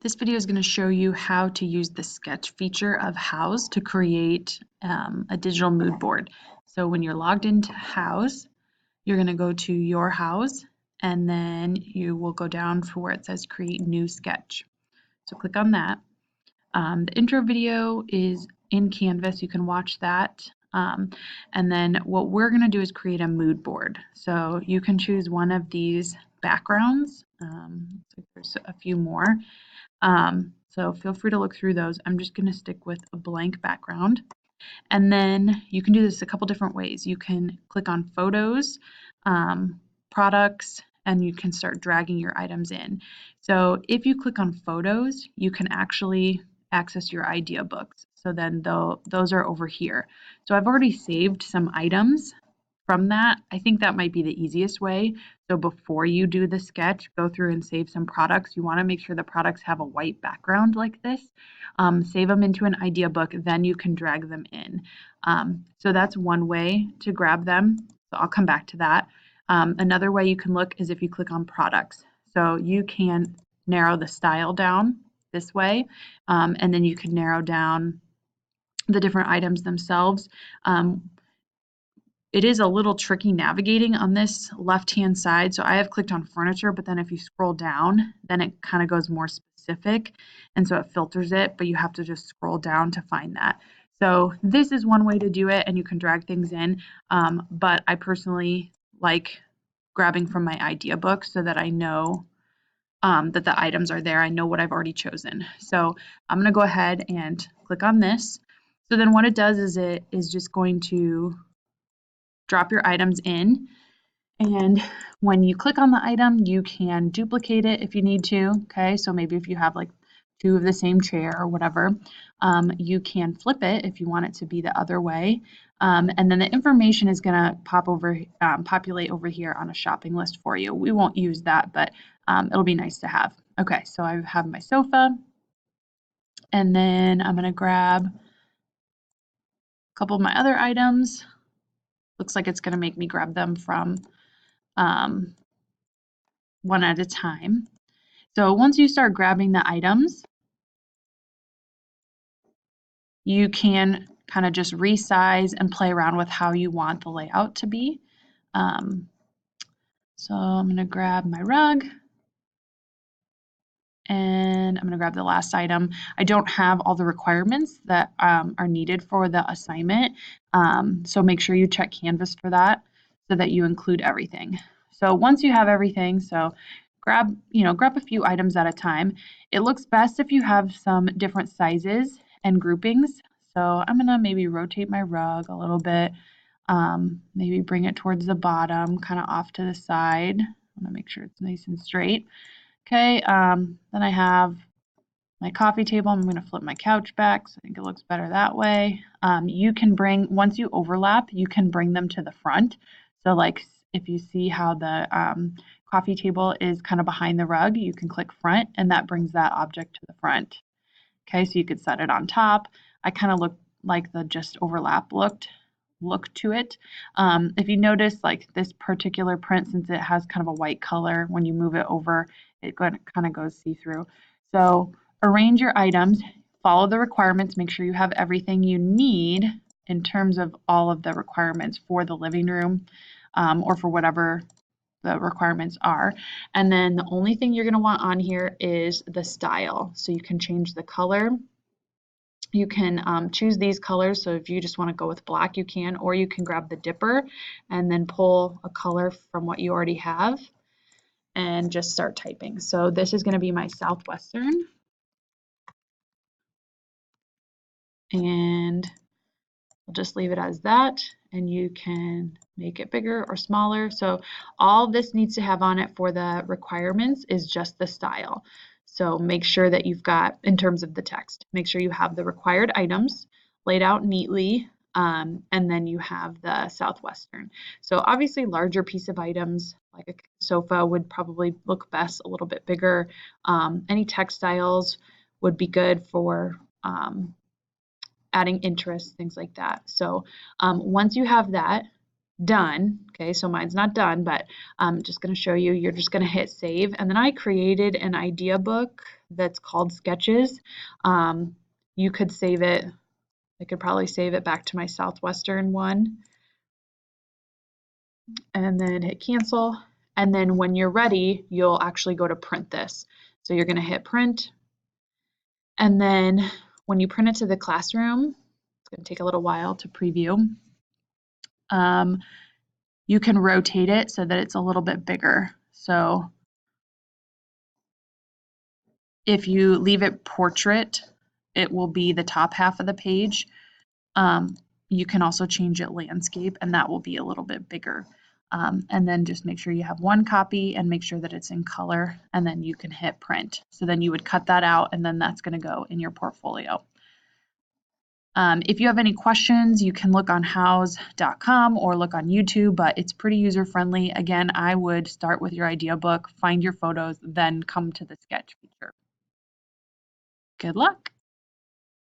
This video is going to show you how to use the sketch feature of Houzz to create a digital mood board. So when you're logged into Houzz, you're going to go to your Houzz and then you will go down for where it says create new sketch. So click on that. The intro video is in Canvas. You can watch that. And then what we're going to do is create a mood board. So you can choose one of these backgrounds. There's a few more. So feel free to look through those. I'm just going to stick with a blank background. And then you can do this a couple different ways. You can click on photos, products, and you can start dragging your items in. So if you click on photos, you can actually access your idea books. So then those are over here. So I've already saved some items from that. I think that might be the easiest way. So before you do the sketch, go through and save some products. You want to make sure the products have a white background like this. Save them into an idea book, then you can drag them in. So that's one way to grab them. So I'll come back to that. Another way you can look is if you click on products. So you can narrow the style down this way, and then you can narrow down the different items themselves. It is a little tricky navigating on this left-hand side. So I have clicked on furniture, but then if you scroll down, then it kind of goes more specific. And so it filters it, but you have to just scroll down to find that. So this is one way to do it, and you can drag things in. But I personally like grabbing from my idea book so that I know that the items are there. I know what I've already chosen. So I'm going to go ahead and click on this. So then what it does is it is just going to drop your items in, and when you click on the item, you can duplicate it if you need to. Okay, so maybe if you have like two of the same chair or whatever, you can flip it if you want it to be the other way, and then the information is going to populate over here on a shopping list for you. We won't use that, but it'll be nice to have. Okay, so I have my sofa, and then I'm going to grab a couple of my other items. Looks like it's going to make me grab them from one at a time. So once you start grabbing the items, you can kind of just resize and play around with how you want the layout to be. So I'm going to grab my rug, and I'm going to grab the last item. I don't have all the requirements that are needed for the assignment, so make sure you check Canvas for that so that you include everything. So once you have everything, so grab a few items at a time. It looks best if you have some different sizes and groupings. So I'm going to maybe rotate my rug a little bit, maybe bring it towards the bottom, kind of off to the side. I want to make sure it's nice and straight. Okay, then I have my coffee table. I'm going to flip my couch back, so I think it looks better that way. You can once you overlap, you can bring them to the front. So like if you see how the coffee table is kind of behind the rug, you can click front, and that brings that object to the front. Okay, so you could set it on top. I kind of look like the just overlap look to it. If you notice, like this particular print, since it has kind of a white color, when you move it over, it kind of goes see-through. So arrange your items, follow the requirements, make sure you have everything you need in terms of all of the requirements for the living room, or for whatever the requirements are. And then the only thing you're going to want on here is the style. So you can change the color. You can choose these colors, so if you just want to go with black, you can, or you can grab the dipper and then pull a color from what you already have and just start typing. So this is going to be my Southwestern, and I'll just leave it as that, and you can make it bigger or smaller. So all this needs to have on it for the requirements is just the style. So make sure that you've got, in terms of the text, make sure you have the required items laid out neatly, and then you have the Southwestern. So obviously larger piece of items like a sofa would probably look best a little bit bigger. Any textiles would be good for adding interest, things like that. So once you have that, done. Okay, so mine's not done, but I'm just going to show you. You're just going to hit save. And then I created an idea book that's called Sketches. You could save it. I could probably save it back to my Southwestern one and then hit cancel. And then when you're ready, you'll actually go to print this. So you're going to hit print. And then when you print it to the classroom, it's going to take a little while to preview. You can rotate it so that it's a little bit bigger. So if you leave it portrait, it will be the top half of the page. You can also change it landscape, and that will be a little bit bigger. And then just make sure you have one copy and make sure that it's in color, and then you can hit print. So then you would cut that out, and then that's going to go in your portfolio. If you have any questions, you can look on houzz.com or look on YouTube, but it's pretty user-friendly. Again, I would start with your idea book, find your photos, then come to the sketch feature. Good luck.